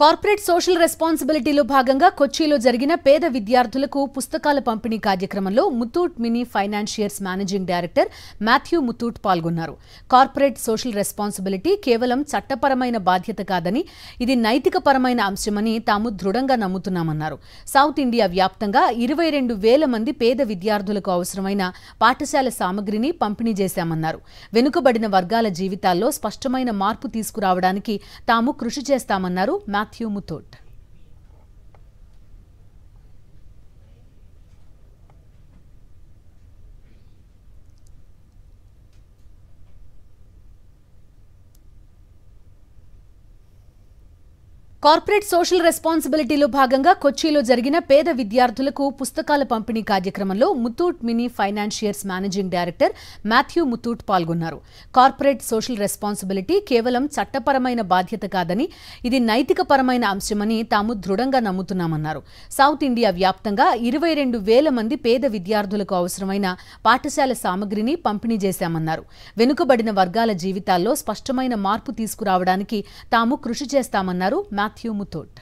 Corporate social రెస్పాన్సిబిలిటీలో భాగంగా కొచ్చిలో జరిగిన పేద విద్యార్థులకు పుస్తకాల పంపిణీ కార్యక్రమంలో Muthoot mini financiers managing director Mathew Muthoot పాల్గొన్నారు. కార్పొరేట్ సోషల్ రెస్పాన్సిబిలిటీ కేవలం చట్టపరమైన బాధ్యత కాదని, ఇది నైతికపరమైన అంశమని తాము దృఢంగా నమ్ముతున్నామన్నారు. సౌత్ ఇండియా వ్యాప్తంగా 22,000 మంది పేద విద్యార్థులకు అవసరమైన పాఠశాల సామగ్రిని పంపిణీ చేశామన్నారు. వెనుకబడిన వర్గాల జీవితాల్లో స్పష్టమైన మార్పు తీసుకురావడానికి తాము కృషి చేస్తామన్నారు మాథ్యూ ముతూట్. కార్పొరేట్ సోషల్ రెస్పాన్సిబిలిటీలో భాగంగా కొచ్చిలో జరిగిన పేద విద్యార్థులకు పుస్తకాల పంపిణీ కార్యక్రమంలో Muthoot mini financiers managing director Mathew Muthoot పాల్గొన్నారు. కార్పొరేట్ సోషల్ రెస్పాన్సిబిలిటీ కేవలం చట్టపరమైన బాధ్యత కాదని, ఇది నైతికపరమైన అంశమని తాము దృఢంగా నమ్ముతున్నామన్నారు. సౌత్ ఇండియా వ్యాప్తంగా 22,000 మంది పేద విద్యార్థులకు అవసరమైన పాఠశాల సామగ్రిని పంపిణీ చేశామన్నారు. వెనుకబడిన వర్గాల జీవితాల్లో స్పష్టమైన మార్పు తీసుకురావడానికి తాము కృషి చేస్తామన్నారు మాథ్యూ ముతూట్.